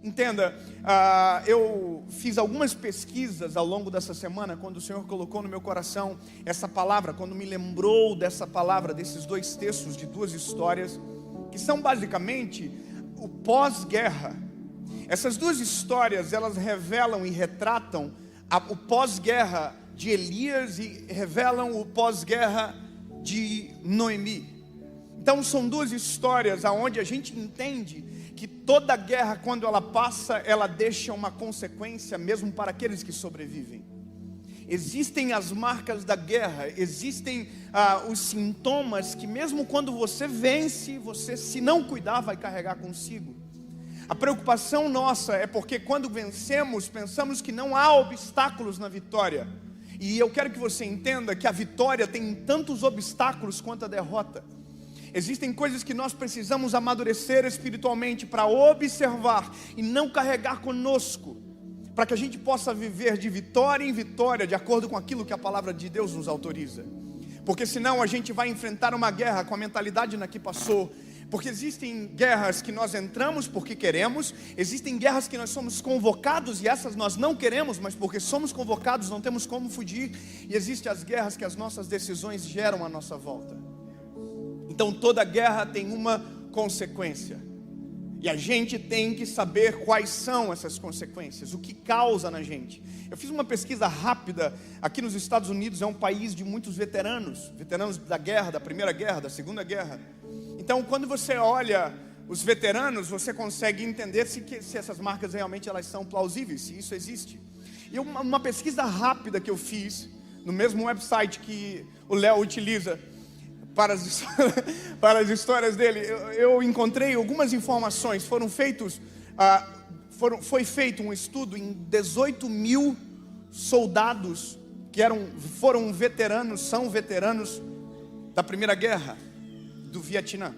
Entenda, eu fiz algumas pesquisas ao longo dessa semana, quando o Senhor colocou no meu coração essa palavra, quando me lembrou dessa palavra, desses dois textos de duas histórias, que são basicamente o pós-guerra. Essas duas histórias, elas revelam e retratam o pós-guerra de Elias e revelam o pós-guerra de Noemi. Então são duas histórias onde a gente entende que toda guerra, quando ela passa, ela deixa uma consequência mesmo para aqueles que sobrevivem. Existem as marcas da guerra, existem os sintomas que mesmo quando você vence, você, se não cuidar, vai carregar consigo. A preocupação nossa é porque quando vencemos, pensamos que não há obstáculos na vitória. E eu quero que você entenda que a vitória tem tantos obstáculos quanto a derrota. Existem coisas que nós precisamos amadurecer espiritualmente para observar e não carregar conosco, para que a gente possa viver de vitória em vitória, de acordo com aquilo que a palavra de Deus nos autoriza. Porque senão a gente vai enfrentar uma guerra com a mentalidade na que passou. Porque existem guerras que nós entramos porque queremos, existem guerras que nós somos convocados e essas nós não queremos, mas porque somos convocados não temos como fugir. E existem as guerras que as nossas decisões geram à nossa volta. Então toda guerra tem uma consequência. E a gente tem que saber quais são essas consequências, o que causa na gente. Eu fiz uma pesquisa rápida. Aqui nos Estados Unidos é um país de muitos veteranos da guerra, da Primeira Guerra, da Segunda Guerra. Então quando você olha os veteranos, você consegue entender se essas marcas realmente elas são plausíveis, se isso existe. E uma pesquisa rápida que eu fiz, no mesmo website que o Léo utiliza para as histórias dele, eu encontrei algumas informações. Foi feito um estudo em 18 mil soldados que foram veteranos, são veteranos da Primeira Guerra do Vietnã.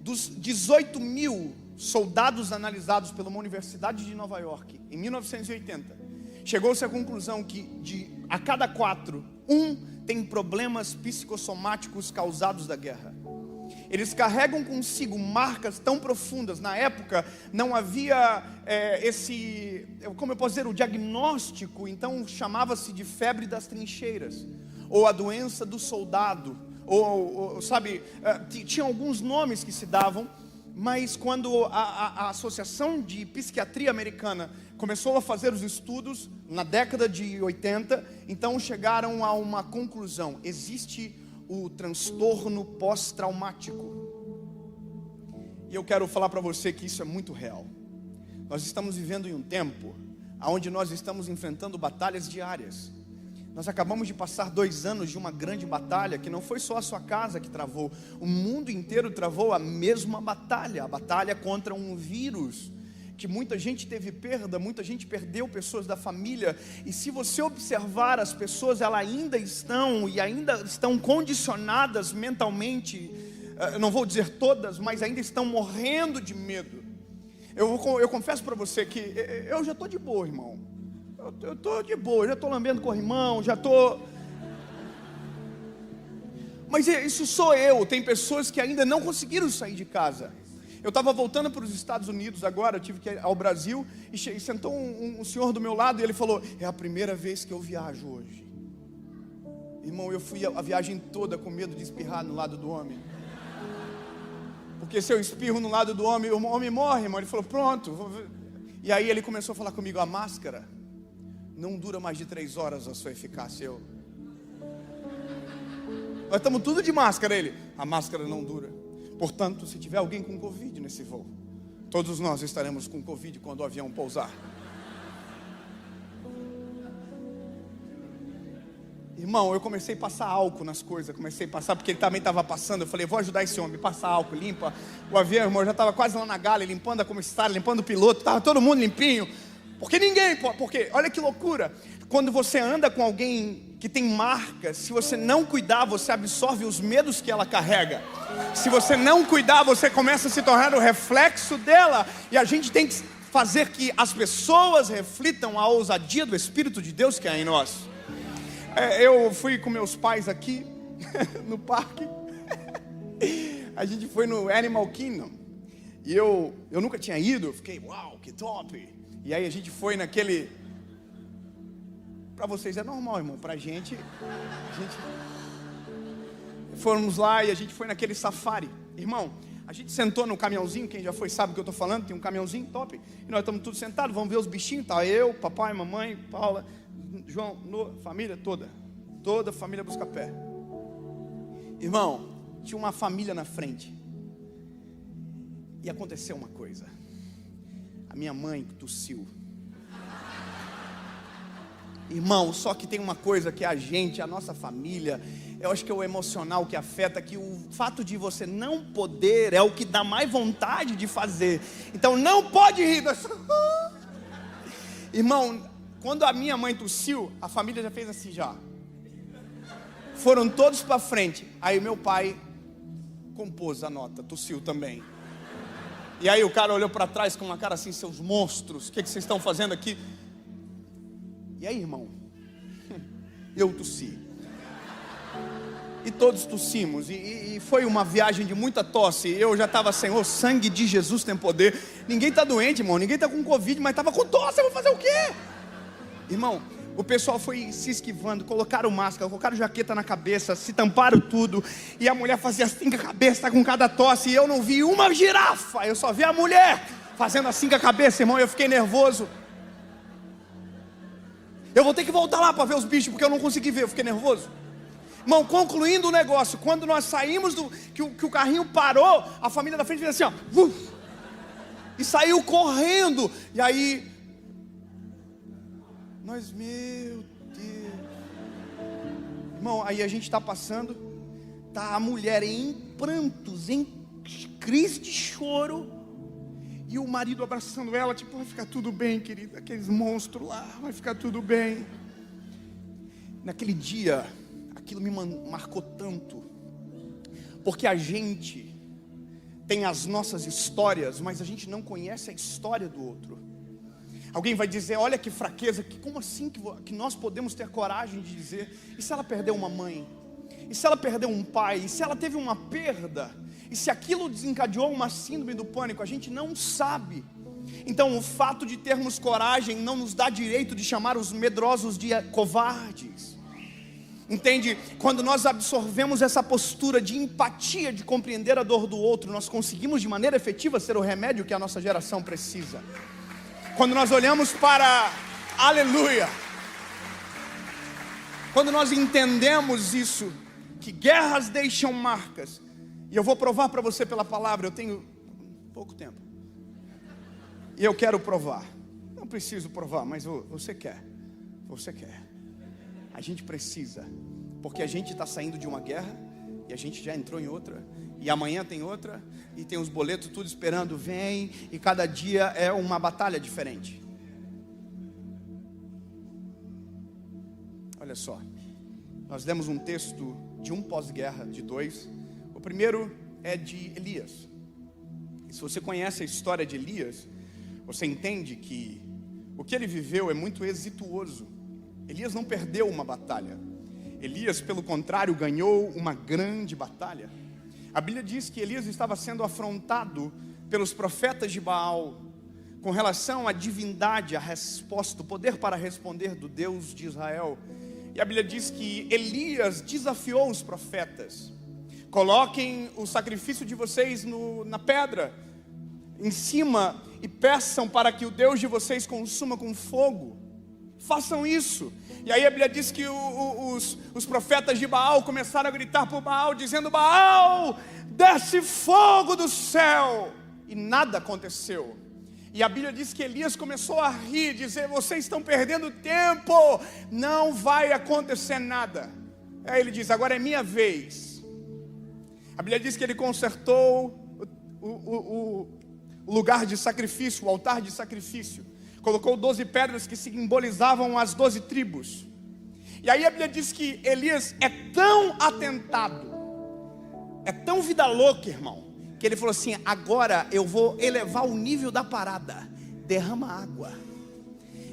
Dos 18 mil soldados analisados pela Universidade de Nova York em 1980, chegou-se à conclusão que a cada 4, tem problemas psicossomáticos causados da guerra. Eles carregam consigo marcas tão profundas. Na época não havia como eu posso dizer, o diagnóstico. Então chamava-se de febre das trincheiras, ou a doença do soldado, tinha alguns nomes que se davam. Mas quando a Associação de Psiquiatria Americana começou a fazer os estudos, na década de 80, então chegaram a uma conclusão: existe o transtorno pós-traumático. E eu quero falar para você que isso é muito real. Nós estamos vivendo em um tempo onde nós estamos enfrentando batalhas diárias. Nós acabamos de passar 2 anos de uma grande batalha, que não foi só a sua casa que travou. O mundo inteiro travou a mesma batalha. A batalha contra um vírus, que muita gente teve perda, muita gente perdeu pessoas da família. E se você observar as pessoas, elas ainda estão condicionadas mentalmente. Não vou dizer todas, mas ainda estão morrendo de medo. Eu confesso para você que eu já estou de boa, irmão. Eu estou de boa, já estou lambendo corrimão, já estou... Mas isso sou eu. Tem pessoas que ainda não conseguiram sair de casa. Eu estava voltando para os Estados Unidos agora, eu tive que ir ao Brasil, e sentou um senhor do meu lado e ele falou: é a primeira vez que eu viajo hoje. Irmão, eu fui a viagem toda com medo de espirrar no lado do homem. Porque se eu espirro no lado do homem, o homem morre, irmão. Ele falou: pronto. E aí ele começou a falar comigo: a máscara não dura mais de 3 horas a sua eficácia. Nós estamos tudo de máscara. Ele: a máscara não dura. Portanto, se tiver alguém com Covid nesse voo, todos nós estaremos com Covid quando o avião pousar. Irmão, eu comecei a passar álcool nas coisas. Porque ele também estava passando. Eu falei: vou ajudar esse homem, passa álcool, limpa o avião. Irmão, eu já estava quase lá na gala, limpando a comissária, limpando o piloto. Estava todo mundo limpinho. Porque olha que loucura. Quando você anda com alguém que tem marcas, se você não cuidar, você absorve os medos que ela carrega. Se você não cuidar, você começa a se tornar o reflexo dela. E a gente tem que fazer que as pessoas reflitam a ousadia do Espírito de Deus que há em nós. Eu fui com meus pais aqui no parque. A gente foi no Animal Kingdom. E eu nunca tinha ido, eu fiquei, uau, que top. E aí a gente foi naquele... Para vocês é normal, irmão, pra gente... Fomos lá e a gente foi naquele safari. Irmão, a gente sentou no caminhãozinho, quem já foi sabe o que eu estou falando, tem um caminhãozinho top. E nós estamos todos sentados, vamos ver os bichinhos, tá? Eu, papai, mamãe, Paula, João, família toda. Toda a família Buscapé. Irmão, tinha uma família na frente. E aconteceu uma coisa. A minha mãe tossiu. Irmão, só que tem uma coisa que a nossa família, eu acho que é o emocional que afeta, que o fato de você não poder é o que dá mais vontade de fazer. Então não pode rir. Irmão, quando a minha mãe tossiu, a família já fez assim já. Foram todos para frente. Aí meu pai compôs a nota, tossiu também. E aí o cara olhou para trás com uma cara assim, seus monstros, o que vocês estão fazendo aqui? E aí, irmão, eu tossi. E todos tossimos. E foi uma viagem de muita tosse. Eu já estava, Senhor, sangue de Jesus tem poder. Ninguém está doente, irmão. Ninguém está com Covid, mas estava com tosse. Eu vou fazer o quê? Irmão, o pessoal foi se esquivando. Colocaram máscara, colocaram jaqueta na cabeça, se tamparam tudo. E a mulher fazia assim com a cabeça, com cada tosse. E eu não vi uma girafa. Eu só vi a mulher fazendo assim com a cabeça, irmão. Eu fiquei nervoso. Eu vou ter que voltar lá para ver os bichos, porque eu não consegui ver, eu fiquei nervoso. Irmão, concluindo o negócio, quando nós saímos que o carrinho parou, a família da frente fez assim, ó, e saiu correndo. E aí, nós, meu Deus. Irmão, aí a gente está passando, tá a mulher em prantos, em crise de choro. E o marido abraçando ela, tipo, vai ficar tudo bem, querida. Aqueles monstros lá, vai ficar tudo bem. Naquele dia, aquilo me marcou tanto. Porque a gente tem as nossas histórias, mas a gente não conhece a história do outro. Alguém vai dizer, olha que fraqueza, como assim que nós podemos ter coragem de dizer? E se ela perdeu uma mãe? E se ela perdeu um pai? E se ela teve uma perda? E se aquilo desencadeou uma síndrome do pânico? A gente não sabe. Então o fato de termos coragem não nos dá direito de chamar os medrosos de covardes. Entende? Quando nós absorvemos essa postura de empatia, de compreender a dor do outro, nós conseguimos de maneira efetiva ser o remédio que a nossa geração precisa. Quando nós olhamos para... Aleluia! Quando nós entendemos isso, que guerras deixam marcas. E eu vou provar para você pela palavra, eu tenho pouco tempo. E eu quero provar. Não preciso provar, mas você quer. Você quer. A gente precisa. Porque a gente está saindo de uma guerra, e a gente já entrou em outra. E amanhã tem outra, e tem os boletos tudo esperando, vem, e cada dia é uma batalha diferente. Olha só. Nós demos um texto de um pós-guerra, de dois. O primeiro é de Elias. E se você conhece a história de Elias, você entende que o que ele viveu é muito exitoso. Elias não perdeu uma batalha. Elias, pelo contrário, ganhou uma grande batalha. A Bíblia diz que Elias estava sendo afrontado pelos profetas de Baal com relação à divindade, à resposta, o poder para responder do Deus de Israel. E a Bíblia diz que Elias desafiou os profetas. Coloquem o sacrifício de vocês na pedra, em cima, e peçam para que o Deus de vocês consuma com fogo. Façam isso. E aí a Bíblia diz que os profetas de Baal começaram a gritar por Baal, dizendo, Baal, desce fogo do céu. E nada aconteceu. E a Bíblia diz que Elias começou a rir, dizer, vocês estão perdendo tempo, não vai acontecer nada. Aí ele diz, agora é minha vez. A Bíblia diz que ele consertou o lugar de sacrifício, o altar de sacrifício. Colocou 12 pedras que simbolizavam as 12 tribos. E aí a Bíblia diz que Elias é tão atentado, é tão vida louca, irmão, que ele falou assim, agora eu vou elevar o nível da parada. Derrama água.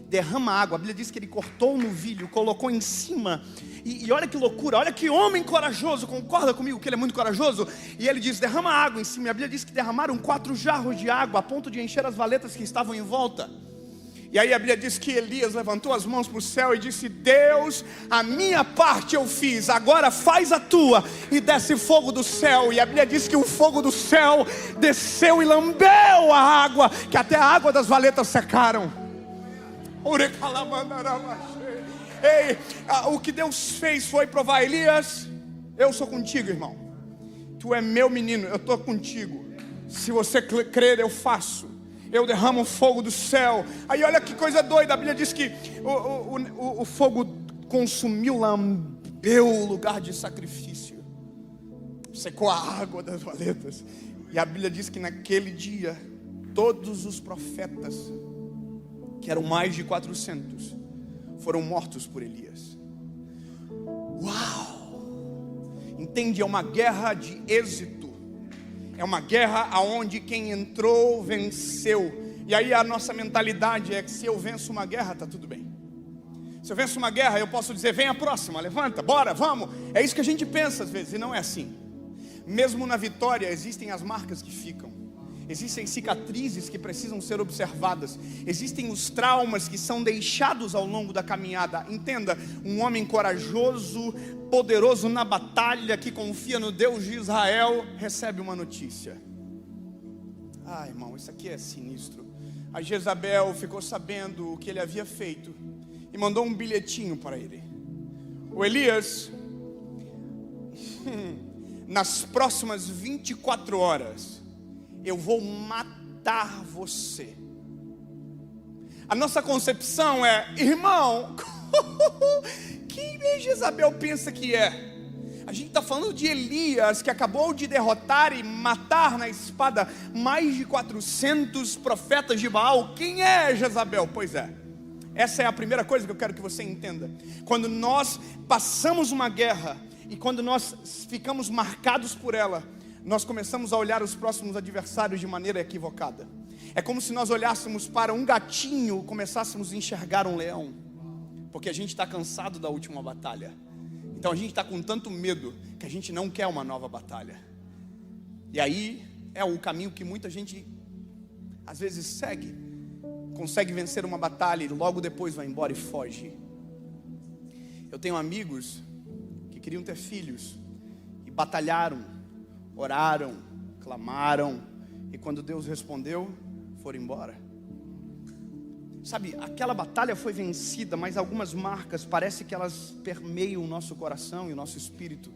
derrama água. A Bíblia diz que ele cortou o novilho, colocou em cima. E olha que loucura, olha que homem corajoso. Concorda comigo que ele é muito corajoso? E ele diz, derrama água em cima. E a Bíblia diz que derramaram 4 jarros de água, a ponto de encher as valetas que estavam em volta. E aí a Bíblia diz que Elias levantou as mãos para o céu e disse, Deus, a minha parte eu fiz, agora faz a tua. E desce fogo do céu. E a Bíblia diz que o fogo do céu desceu e lambeu a água, que até a água das valetas secaram. Ei, o que Deus fez foi provar, Elias, eu sou contigo, irmão. Tu é meu menino, eu estou contigo. Se você crer, eu faço. Eu derramo o fogo do céu. Aí olha que coisa doida, a Bíblia diz que o fogo consumiu, lambeu o lugar de sacrifício, secou a água das valetas. E a Bíblia diz que naquele dia todos os profetas, que eram mais de 400, foram mortos por Elias. Uau! Entende? É uma guerra de êxito. É uma guerra aonde quem entrou venceu. E aí a nossa mentalidade é que se eu venço uma guerra, está tudo bem. Se eu venço uma guerra, eu posso dizer, vem a próxima, levanta, bora, vamos. É isso que a gente pensa às vezes, e não é assim. Mesmo na vitória existem as marcas que ficam. Existem cicatrizes que precisam ser observadas. Existem os traumas que são deixados ao longo da caminhada. Entenda, um homem corajoso, poderoso na batalha, que confia no Deus de Israel, recebe uma notícia. Ah, irmão, isso aqui é sinistro. A Jezabel ficou sabendo o que ele havia feito e mandou um bilhetinho para ele. O Elias, nas próximas 24 horas, eu vou matar você. A nossa concepção é, irmão, quem Jezabel pensa que é? A gente está falando de Elias, que acabou de derrotar e matar na espada mais de 400 profetas de Baal. Quem é Jezabel? Pois é, essa é a primeira coisa que eu quero que você entenda. Quando nós passamos uma guerra e quando nós ficamos marcados por ela, nós começamos a olhar os próximos adversários de maneira equivocada. É como se nós olhássemos para um gatinho e começássemos a enxergar um leão, porque a gente está cansado da última batalha. Então a gente está com tanto medo que a gente não quer uma nova batalha. E aí é o caminho que muita gente às vezes segue. Consegue vencer uma batalha e logo depois vai embora e foge. Eu tenho amigos que queriam ter filhos e batalharam, oraram, clamaram, e quando Deus respondeu, foram embora. Sabe, aquela batalha foi vencida, mas algumas marcas, parece que elas permeiam o nosso coração e o nosso espírito.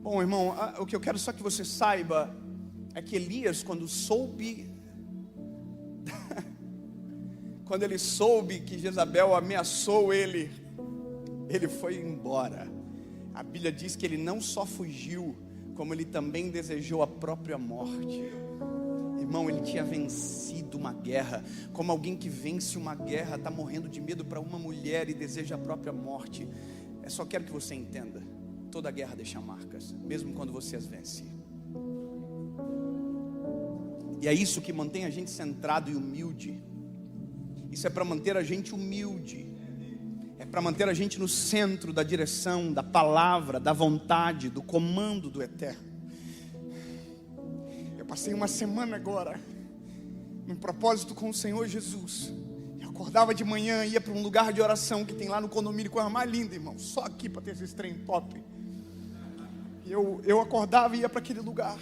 Bom, irmão, o que eu quero só que você saiba é que Elias, quando ele soube que Jezabel ameaçou ele foi embora. A Bíblia diz que ele não só fugiu, como ele também desejou a própria morte. Irmão, ele tinha vencido uma guerra. Como alguém que vence uma guerra, está morrendo de medo para uma mulher e deseja a própria morte. Eu só quero que você entenda, toda guerra deixa marcas, mesmo quando você as vence. E é isso que mantém a gente centrado e humilde. Isso é para manter a gente humilde. É para manter a gente no centro da direção, da palavra, da vontade, do comando do Eterno. Eu passei uma semana agora, num propósito com o Senhor Jesus. Eu acordava de manhã, ia para um lugar de oração que tem lá no condomínio, coisa mais linda, irmão. Só aqui para ter esse trem top. E eu acordava e ia para aquele lugar.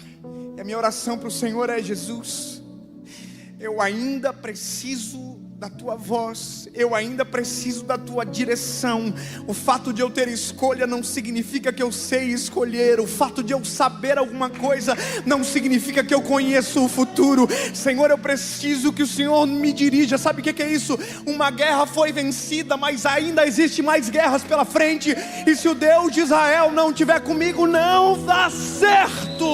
E a minha oração para o Senhor é: Jesus, eu ainda preciso da tua voz, eu ainda preciso da tua direção. O fato de eu ter escolha não significa que eu sei escolher. O fato de eu saber alguma coisa não significa que eu conheço o futuro. Senhor, eu preciso que o Senhor me dirija. Sabe o que é isso? Uma guerra foi vencida, mas ainda existe mais guerras pela frente. E se o Deus de Israel não estiver comigo, não dá certo.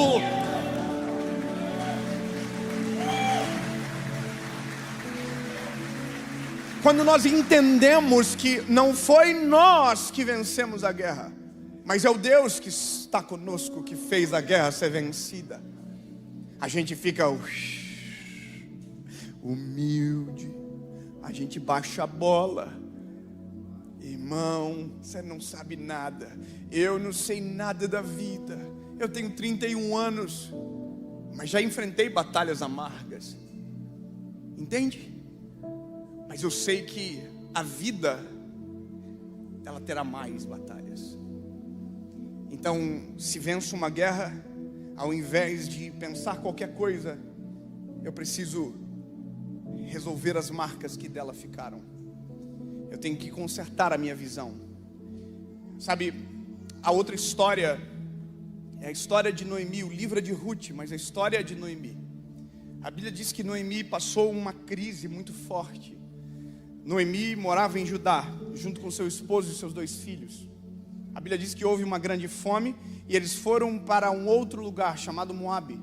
Quando nós entendemos que não foi nós que vencemos a guerra, mas é o Deus que está conosco, que fez a guerra ser vencida, a gente fica humilde. a gente baixa a bola. Irmão, você não sabe nada. Eu não sei nada da vida. Eu tenho 31 anos, mas já enfrentei batalhas amargas. Entende? Mas eu sei que a vida, ela terá mais batalhas. Então, se venço uma guerra, ao invés de pensar qualquer coisa, eu preciso resolver as marcas que dela ficaram. Eu tenho que consertar a minha visão. Sabe, a outra história é a história de Noemi. O livro é de Ruth, mas a história é de Noemi. A Bíblia diz que Noemi passou uma crise muito forte. Noemi morava em Judá, junto com seu esposo e seus 2 filhos. A Bíblia diz que houve uma grande fome e eles foram para um outro lugar chamado Moabe.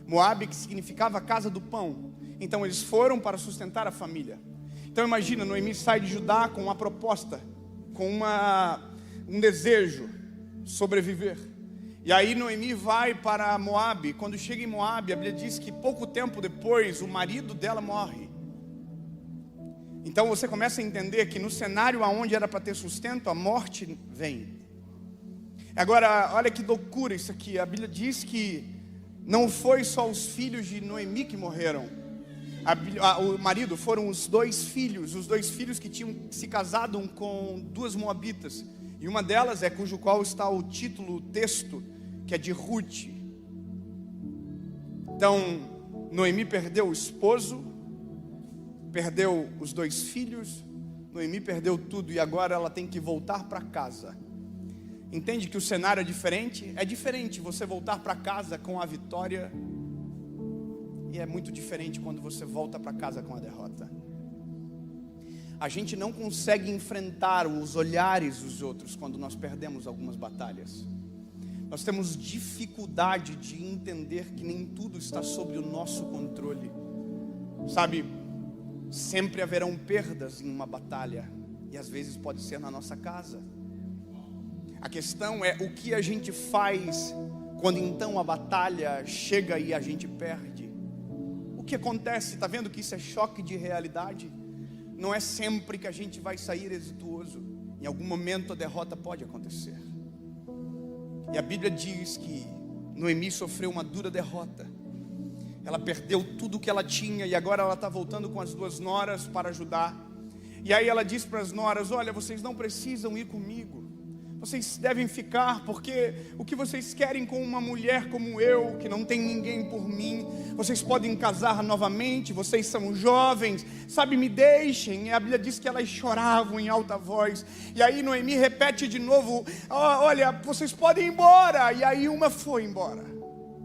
Moabe, que significava casa do pão. Então eles foram para sustentar a família. Então imagina, Noemi sai de Judá com uma proposta, com um desejo, sobreviver. E aí Noemi vai para Moabe. Quando chega em Moabe, a Bíblia diz que pouco tempo depois o marido dela morre. Então você começa a entender que no cenário onde era para ter sustento, a morte vem. Agora, olha que loucura isso aqui. A Bíblia diz que não foi só os filhos de Noemi que morreram. O marido foram os 2 filhos. Os 2 filhos que tinham se casado com 2 moabitas. E uma delas é cujo qual está o título, o texto, que é de Ruth. Então, Noemi perdeu o esposo, perdeu os 2 filhos, Noemi perdeu tudo e agora ela tem que voltar para casa. Entende que o cenário é diferente? É diferente você voltar para casa com a vitória e é muito diferente quando você volta para casa com a derrota. A gente não consegue enfrentar os olhares dos outros quando nós perdemos algumas batalhas. Nós temos dificuldade de entender que nem tudo está sob o nosso controle. Sabe, sempre haverão perdas em uma batalha e às vezes pode ser na nossa casa. A questão é o que a gente faz quando então a batalha chega e a gente perde. O que acontece? Está vendo que isso é choque de realidade? Não é sempre que a gente vai sair exitoso. Em algum momento a derrota pode acontecer. E a Bíblia diz que Noemi sofreu uma dura derrota. Ela perdeu tudo o que ela tinha e agora ela está voltando com as 2 noras para ajudar. E aí ela diz para as noras: olha, vocês não precisam ir comigo. Vocês devem ficar, porque o que vocês querem com uma mulher como eu, que não tem ninguém por mim, vocês podem casar novamente, vocês são jovens, sabe, me deixem. E a Bíblia diz que elas choravam em alta voz. E aí Noemi repete de novo: olha, vocês podem ir embora. E aí uma foi embora,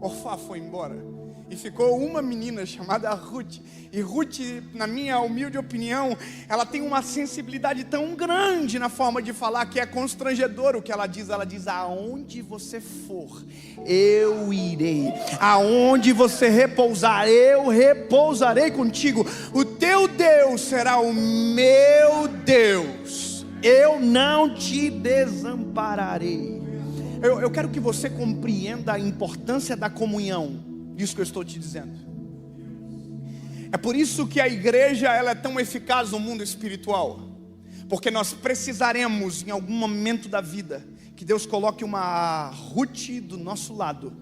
Orfá foi embora. E ficou uma menina chamada Ruth. E Ruth, na minha humilde opinião, ela tem uma sensibilidade tão grande na forma de falar que é constrangedor o que ela diz. Ela diz: aonde você for, eu irei. Aonde você repousar, eu repousarei contigo. O teu Deus será o meu Deus. Eu não te desampararei. Eu quero que você compreenda a importância da comunhão. Isso que eu estou te dizendo. É por isso que a igreja ela é tão eficaz no mundo espiritual. Porque nós precisaremos em algum momento da vida que Deus coloque uma Ruth do nosso lado,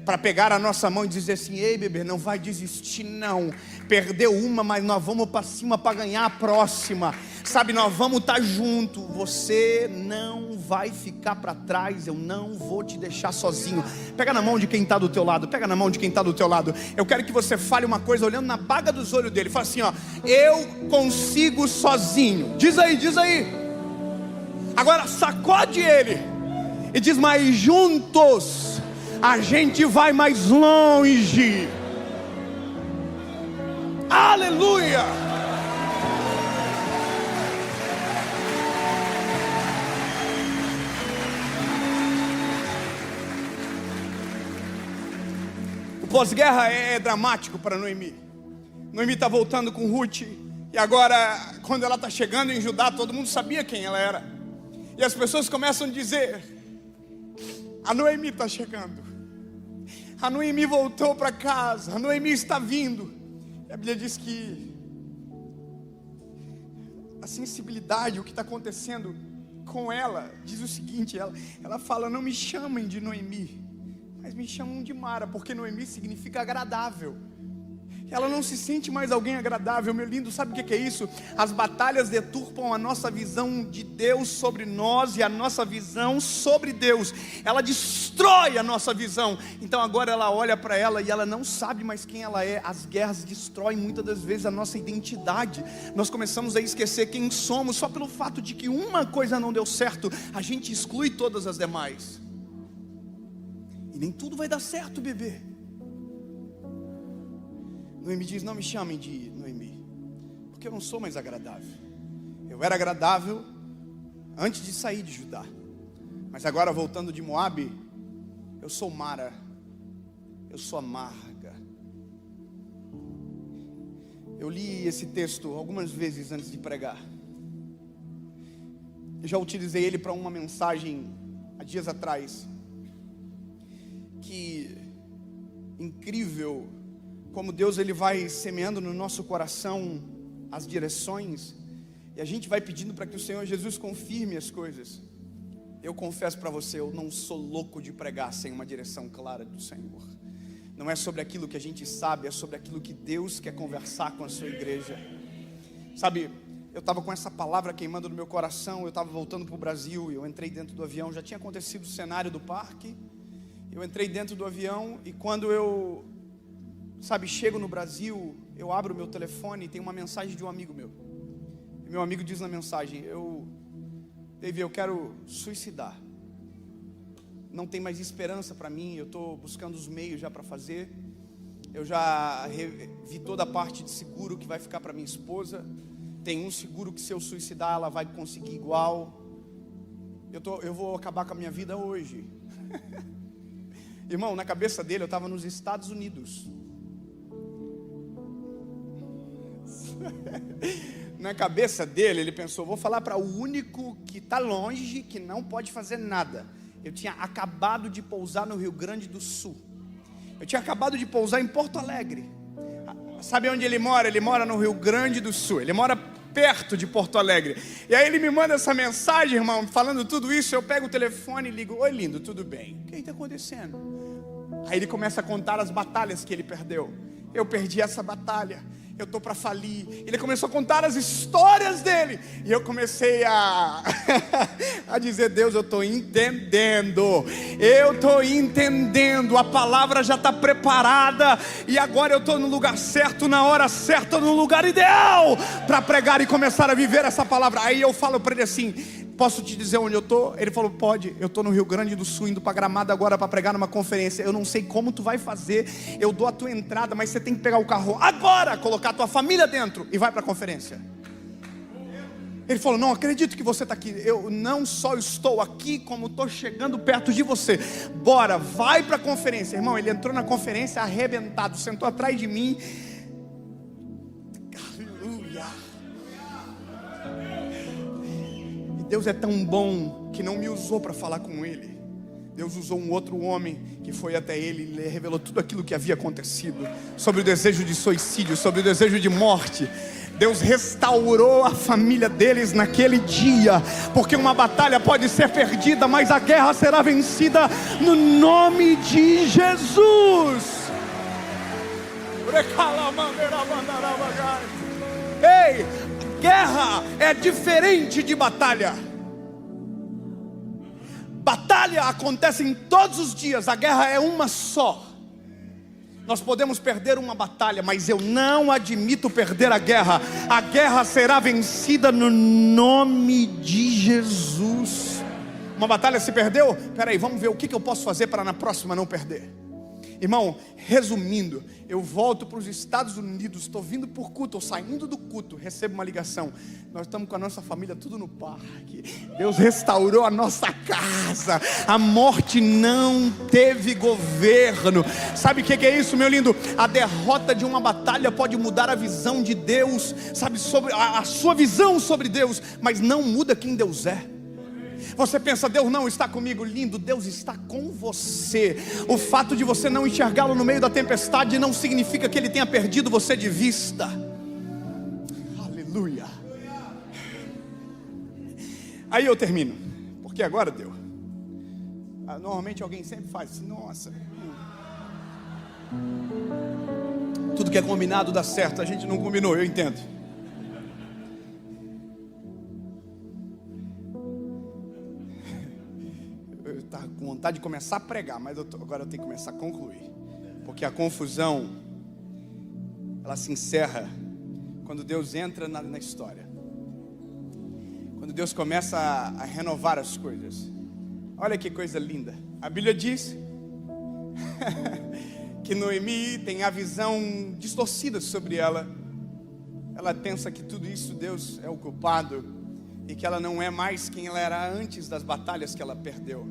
para pegar a nossa mão e dizer assim: ei bebê, não vai desistir não. Perdeu uma, mas nós vamos para cima para ganhar a próxima. Sabe, nós vamos estar junto. Você não vai ficar para trás. Eu não vou te deixar sozinho. Pega na mão de quem está do teu lado. Pega na mão de quem está do teu lado. Eu quero que você fale uma coisa olhando na baga dos olhos dele. Fala assim, ó: eu consigo sozinho. Diz aí, diz aí. Agora sacode ele e diz: mas juntos a gente vai mais longe. Aleluia. O pós-guerra é dramático para Noemi. Noemi está voltando com Ruth. E agora, quando ela está chegando em Judá, todo mundo sabia quem ela era. E as pessoas começam a dizer: a Noemi está chegando. A Noemi voltou para casa. A Noemi está vindo. E a Bíblia diz que a sensibilidade, o que está acontecendo com ela, diz o seguinte, ela fala: não me chamem de Noemi, mas me chamam de Mara, porque Noemi significa agradável. Ela não se sente mais alguém agradável. Meu lindo, sabe o que é isso? As batalhas deturpam a nossa visão de Deus sobre nós e a nossa visão sobre Deus. Ela destrói a nossa visão. Então agora ela olha para ela e ela não sabe mais quem ela é. As guerras destroem muitas das vezes a nossa identidade. Nós começamos a esquecer quem somos só pelo fato de que uma coisa não deu certo. A gente exclui todas as demais. E nem tudo vai dar certo, bebê. Noemi diz: não me chamem de Noemi, porque eu não sou mais agradável. Eu era agradável antes de sair de Judá, mas agora voltando de Moabe, eu sou Mara, eu sou amarga. Eu li esse texto algumas vezes antes de pregar. Eu já utilizei ele para uma mensagem há dias atrás. Que incrível como Deus ele vai semeando no nosso coração as direções, e a gente vai pedindo para que o Senhor Jesus confirme as coisas. Eu confesso para você, eu não sou louco de pregar sem uma direção clara do Senhor. Não é sobre aquilo que a gente sabe, é sobre aquilo que Deus quer conversar com a sua igreja. Sabe, eu estava com essa palavra queimando no meu coração. Eu estava voltando para o Brasil, eu entrei dentro do avião, já tinha acontecido o cenário do parque. Eu entrei dentro do avião e quando eu chego no Brasil, eu abro o meu telefone e tem uma mensagem de um amigo meu. E meu amigo diz na mensagem: David, eu quero suicidar. Não tem mais esperança para mim, eu estou buscando os meios já para fazer. Eu já vi toda a parte de seguro que vai ficar para minha esposa. Tem um seguro que se eu suicidar ela vai conseguir igual. Eu vou acabar com a minha vida hoje. Irmão, na cabeça dele eu estava nos Estados Unidos. Na cabeça dele ele pensou: vou falar para o único que está longe, que não pode fazer nada. Eu tinha acabado de pousar no Rio Grande do Sul. Eu tinha acabado de pousar em Porto Alegre. Sabe onde ele mora? Ele mora no Rio Grande do Sul. Ele mora perto de Porto Alegre. E aí ele me manda essa mensagem, irmão, falando tudo isso. Eu pego o telefone e ligo: oi, lindo, tudo bem? O que está acontecendo? Aí ele começa a contar as batalhas que ele perdeu. Eu perdi essa batalha, eu estou para falir. Ele começou a contar as histórias dele. E eu comecei a dizer: Deus, eu estou entendendo. Eu estou entendendo. A palavra já está preparada. E agora eu estou no lugar certo, na hora certa, no lugar ideal para pregar e começar a viver essa palavra. Aí eu falo para ele assim: posso te dizer onde eu estou? Ele falou: pode. Eu estou no Rio Grande do Sul, indo para Gramado agora para pregar numa conferência. Eu não sei como tu vai fazer. Eu dou a tua entrada, mas você tem que pegar o carro agora, colocar a tua família dentro e vai para a conferência. Ele falou: não acredito que você está aqui. Eu não só estou aqui, como estou chegando perto de você. Bora, vai para a conferência. Irmão, ele entrou na conferência arrebentado, sentou atrás de mim. Deus é tão bom que não me usou para falar com ele. Deus usou um outro homem que foi até ele e lhe revelou tudo aquilo que havia acontecido, sobre o desejo de suicídio, sobre o desejo de morte. Deus restaurou a família deles naquele dia, porque uma batalha pode ser perdida, mas a guerra será vencida no nome de Jesus. Ei, guerra é diferente de batalha. Batalha acontece todos os dias, a guerra é uma só. Nós podemos perder uma batalha, mas eu não admito perder a guerra. A guerra será vencida no nome de Jesus. Uma batalha se perdeu? Peraí, vamos ver o que eu posso fazer para na próxima não perder. Irmão, resumindo, eu volto para os Estados Unidos, estou vindo por culto, estou saindo do culto, recebo uma ligação: nós estamos com a nossa família tudo no parque. Deus restaurou a nossa casa, a morte não teve governo. Sabe o que é isso, meu lindo? A derrota de uma batalha pode mudar a visão de Deus, sabe, sobre a sua visão sobre Deus, mas não muda quem Deus é. Você pensa: Deus não está comigo. Lindo, Deus está com você. O fato de você não enxergá-lo no meio da tempestade não significa que Ele tenha perdido você de vista. Aleluia. Aí eu termino, porque agora deu. Normalmente alguém sempre faz assim, nossa. Tudo que é combinado dá certo, a gente não combinou, eu entendo. Eu estava com vontade de começar a pregar, mas agora eu tenho que começar a concluir. Porque a confusão, ela se encerra quando Deus entra na história. Quando Deus começa a renovar as coisas. Olha que coisa linda. A Bíblia diz que Noemi tem a visão distorcida sobre ela. Ela pensa que tudo isso Deus é o culpado e que ela não é mais quem ela era antes das batalhas que ela perdeu.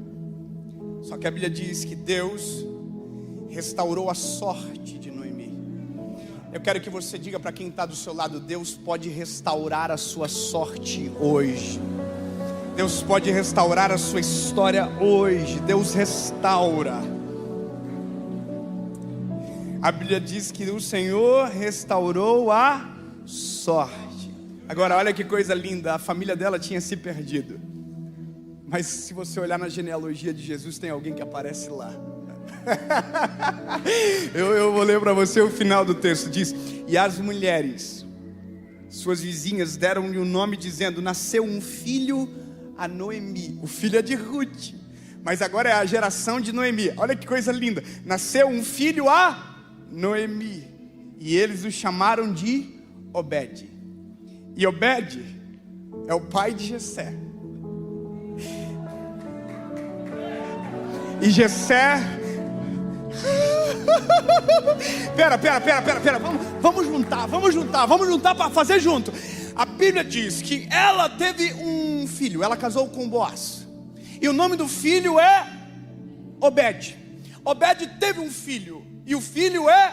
Só que a Bíblia diz que Deus restaurou a sorte de Noemi. Eu quero que você diga para quem está do seu lado: Deus pode restaurar a sua sorte hoje. Deus pode restaurar a sua história hoje. Deus restaura. A Bíblia diz que o Senhor restaurou a sorte. Agora olha que coisa linda. A família dela tinha se perdido, mas se você olhar na genealogia de Jesus, tem alguém que aparece lá. eu vou ler para você o final do texto. Diz: e as mulheres, suas vizinhas, deram-lhe o nome dizendo: nasceu um filho a Noemi. O filho é de Ruth, mas agora é a geração de Noemi. Olha que coisa linda. Nasceu um filho a Noemi, e eles o chamaram de Obed. E Obed é o pai de Jessé. E Jessé... Pera, vamos juntar para fazer junto. A Bíblia diz que ela teve um filho, ela casou com Boaz, e o nome do filho é Obed. Obed teve um filho, e o filho é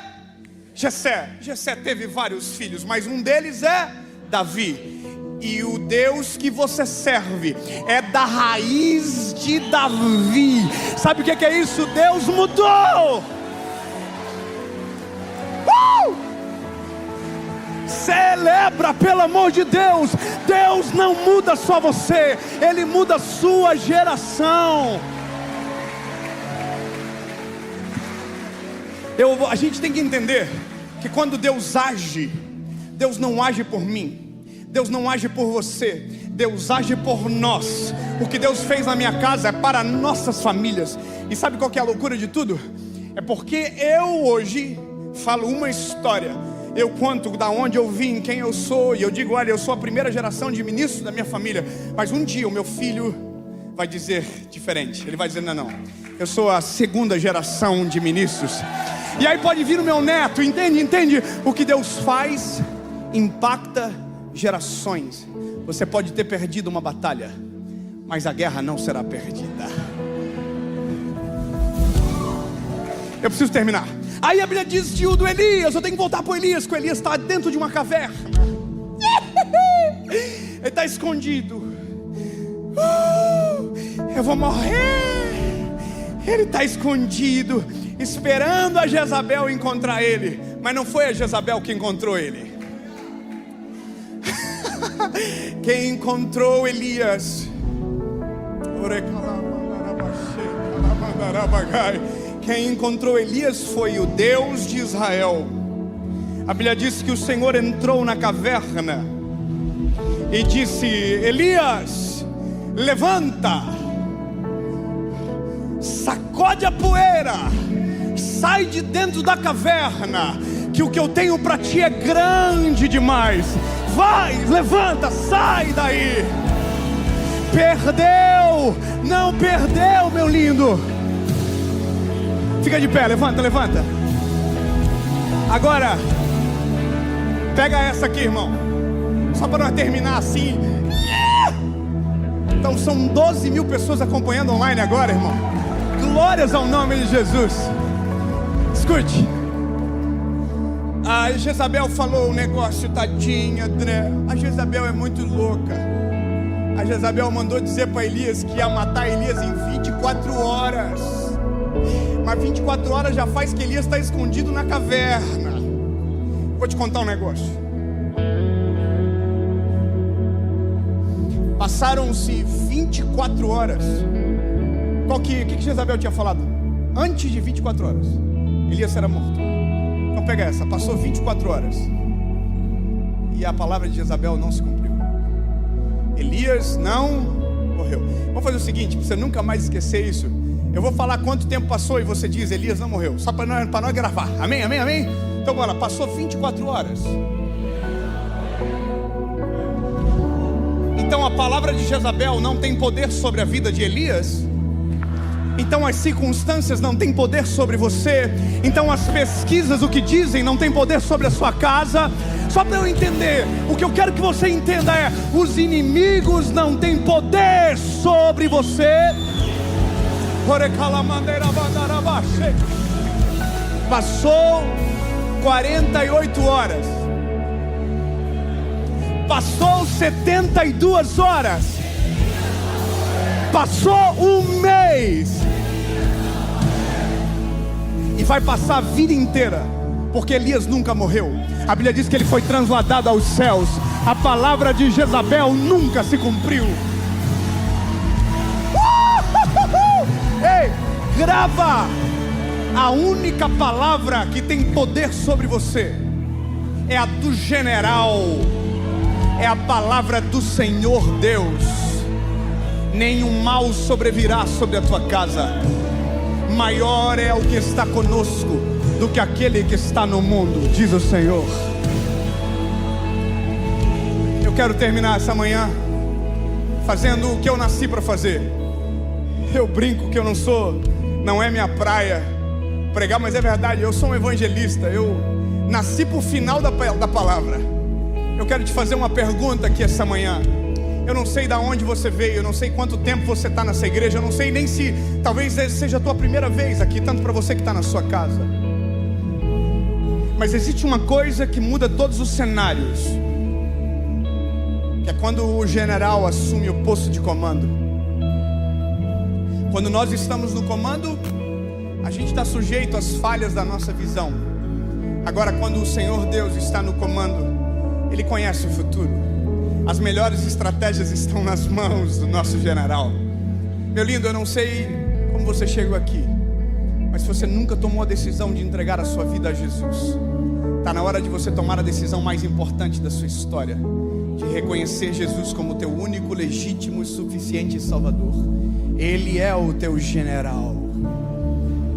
Jessé. Jessé teve vários filhos, mas um deles é Davi. E o Deus que você serve é da raiz de Davi. Sabe o que é isso? Deus mudou. Celebra, pelo amor de Deus. Deus não muda só você, Ele muda a sua geração. A gente tem que entender que quando Deus age, Deus não age por mim, Deus não age por você, Deus age por nós. O que Deus fez na minha casa é para nossas famílias. E sabe qual que é a loucura de tudo? É porque eu hoje falo uma história. Eu conto da onde eu vim, quem eu sou. E eu digo: olha, eu sou a primeira geração de ministros da minha família. Mas um dia o meu filho vai dizer diferente. Ele vai dizer: não, eu sou a segunda geração de ministros. E aí pode vir o meu neto. Entende? O que Deus faz impacta gerações. Você pode ter perdido uma batalha, mas a guerra não será perdida. Eu preciso terminar. Aí a Bíblia diz do Elias. Eu tenho que voltar para o Elias, que o Elias está dentro de uma caverna. Ele está escondido. Eu vou morrer. Ele está escondido, esperando a Jezabel encontrar ele. Mas não foi a Jezabel que encontrou ele. Quem encontrou Elias, quem encontrou Elias foi o Deus de Israel. A Bíblia diz que o Senhor entrou na caverna e disse: Elias, levanta, sacode a poeira, sai de dentro da caverna, que o que eu tenho para ti é grande demais. Vai, levanta, sai daí. Perdeu, não perdeu, meu lindo. Fica de pé, levanta. Agora, pega essa aqui, irmão. Só para nós terminar assim. Então são 12 mil pessoas acompanhando online agora, irmão. Glórias ao nome de Jesus. Escute. A Jezabel falou um negócio, tadinha, André. A Jezabel é muito louca. A Jezabel mandou dizer para Elias que ia matar Elias em 24 horas. Mas 24 horas já faz que Elias está escondido na caverna. Vou te contar um negócio. Passaram-se 24 horas. O que Jezabel tinha falado? Antes de 24 horas, Elias será morto. Então pega essa, passou 24 horas e a palavra de Jezabel não se cumpriu. Elias não morreu. Vamos fazer o seguinte, para você nunca mais esquecer isso. Eu vou falar quanto tempo passou e você diz: Elias não morreu. Só para nós gravar. Amém, amém, amém? Então bora, passou 24 horas. Então a palavra de Jezabel não tem poder sobre a vida de Elias. Então as circunstâncias não têm poder sobre você. Então as pesquisas, o que dizem, não tem poder sobre a sua casa. Só para eu entender, o que eu quero que você entenda é: os inimigos não têm poder sobre você. Passou 48 horas. Passou 72 horas. Passou um mês. E vai passar a vida inteira, porque Elias nunca morreu. A Bíblia diz que ele foi transladado aos céus. A palavra de Jezabel nunca se cumpriu. Ei, grava. A única palavra que tem poder sobre você é a do general. É a palavra do Senhor Deus. Nenhum mal sobrevirá sobre a tua casa. Maior é o que está conosco do que aquele que está no mundo, diz o Senhor. Eu quero terminar essa manhã fazendo o que eu nasci para fazer. Eu brinco que não é minha praia pregar, mas é verdade, eu sou um evangelista. Eu nasci para o final da palavra. Eu quero te fazer uma pergunta aqui essa manhã. Eu não sei de onde você veio, eu não sei quanto tempo você está nessa igreja, eu não sei nem se talvez seja a tua primeira vez aqui, tanto para você que está na sua casa. Mas existe uma coisa que muda todos os cenários, que é quando o general assume o posto de comando. Quando nós estamos no comando, a gente está sujeito às falhas da nossa visão. Agora, quando o Senhor Deus está no comando, Ele conhece o futuro. As melhores estratégias estão nas mãos do nosso general. Meu lindo, eu não sei como você chegou aqui, mas se você nunca tomou a decisão de entregar a sua vida a Jesus, está na hora de você tomar a decisão mais importante da sua história, de reconhecer Jesus como teu único, legítimo e suficiente Salvador. Ele é o teu general.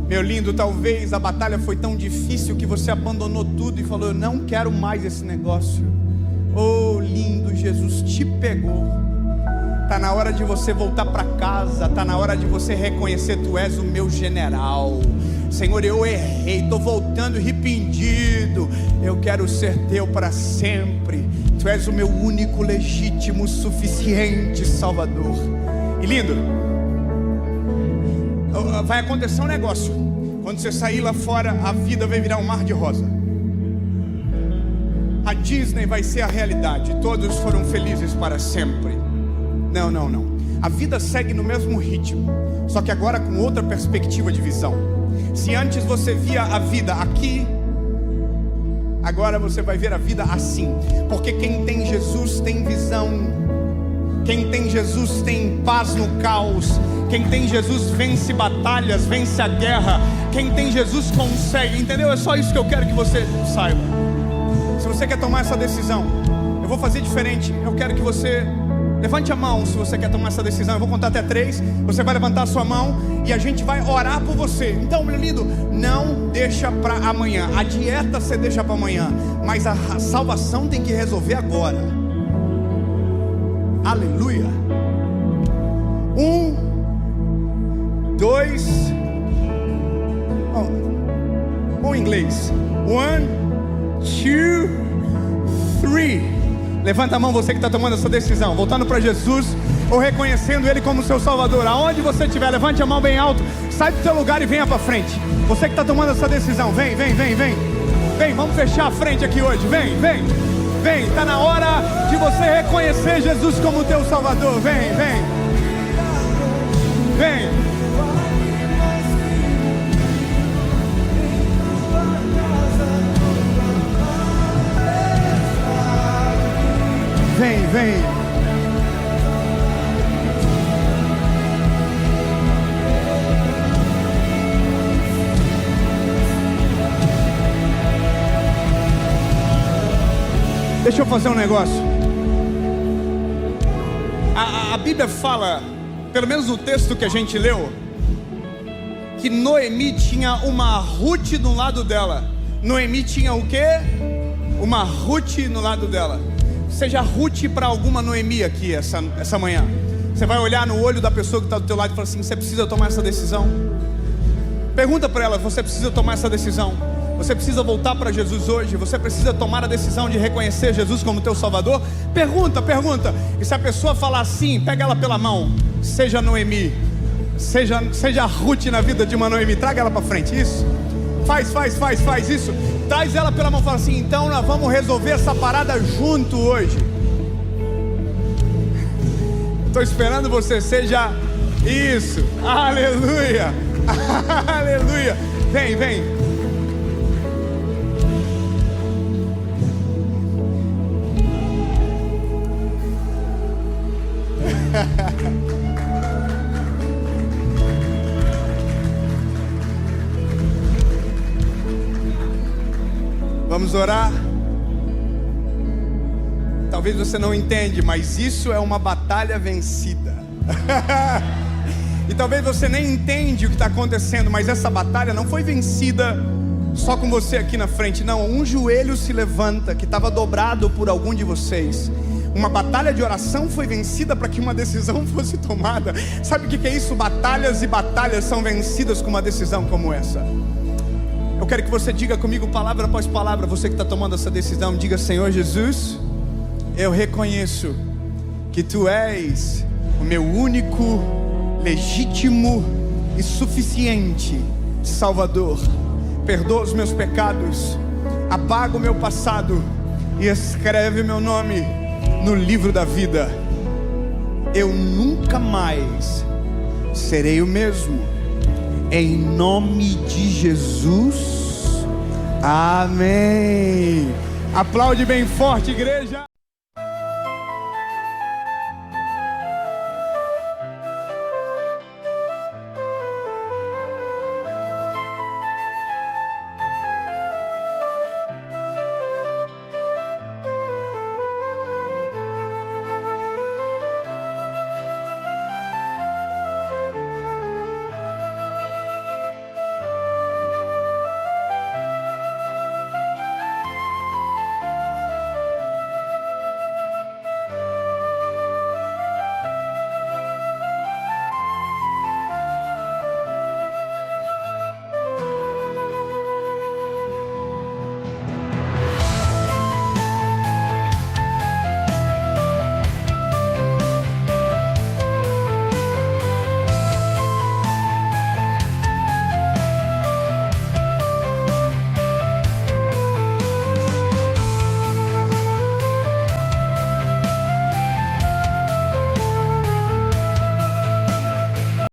Meu lindo, talvez a batalha foi tão difícil que você abandonou tudo e falou: eu não quero mais esse negócio. Oh, lindo, Jesus te pegou. Está na hora de você voltar para casa. Está na hora de você reconhecer: tu és o meu general. Senhor, eu errei, estou voltando arrependido. Eu quero ser teu para sempre. Tu és o meu único, legítimo, suficiente Salvador. E lindo, vai acontecer um negócio. Quando você sair lá fora, a vida vai virar um mar de rosa. A Disney vai ser a realidade. Todos foram felizes para sempre. Não, não, não. A vida segue no mesmo ritmo, só que agora com outra perspectiva de visão. Se antes você via a vida aqui, agora você vai ver a vida assim. Porque quem tem Jesus tem visão. Quem tem Jesus tem paz no caos. Quem tem Jesus vence batalhas, vence a guerra. Quem tem Jesus consegue, entendeu? É só isso que eu quero que você saiba. Se você quer tomar essa decisão, eu vou fazer diferente. Eu quero que você levante a mão. Se você quer tomar essa decisão, eu vou contar até 3. Você vai levantar a sua mão e a gente vai orar por você. Então, meu lindo, não deixa para amanhã. A dieta você deixa para amanhã, mas a salvação tem que resolver agora. Aleluia. 1, 2, bom inglês. 1, 2, 3. Levanta a mão, você que está tomando essa decisão, voltando para Jesus ou reconhecendo Ele como seu Salvador. Aonde você estiver, levante a mão bem alto. Sai do seu lugar e venha para frente. Você que está tomando essa decisão, vem. Vem, vamos fechar a frente aqui hoje. Vem. Está na hora de você reconhecer Jesus como teu Salvador. Vem. Vem. Deixa eu fazer um negócio. A Bíblia fala, pelo menos no texto que a gente leu, que Noemi tinha uma Ruth do lado dela. Noemi tinha o quê? Uma Ruth no lado dela. Seja Ruth para alguma Noemi aqui essa manhã. Você vai olhar no olho da pessoa que está do teu lado e falar assim: você precisa tomar essa decisão. Pergunta para ela: você precisa tomar essa decisão? Você precisa voltar para Jesus hoje? Você precisa tomar a decisão de reconhecer Jesus como teu Salvador? Pergunta. E se a pessoa falar sim, pega ela pela mão. Seja Noemi, seja Ruth na vida de uma Noemi. Traga ela para frente, isso. Faz isso. Traz ela pela mão e fala assim: então nós vamos resolver essa parada junto hoje. Estou esperando você, seja isso. Aleluia. Aleluia. Vem. Vamos orar. Talvez você não entende, mas isso é uma batalha vencida. E talvez você nem entende o que está acontecendo, mas essa batalha não foi vencida só com você aqui na frente. Não, um joelho se levanta que estava dobrado por algum de vocês. Uma batalha de oração foi vencida para que uma decisão fosse tomada. Sabe o que é isso? Batalhas e batalhas são vencidas com uma decisão como essa. Eu quero que você diga comigo, palavra após palavra, você que está tomando essa decisão, diga: Senhor Jesus, eu reconheço que Tu és o meu único, legítimo e suficiente Salvador. Perdoa os meus pecados, apaga o meu passado e escreve meu nome no livro da vida. Eu nunca mais serei o mesmo. Em nome de Jesus, amém. Aplaude bem forte, igreja.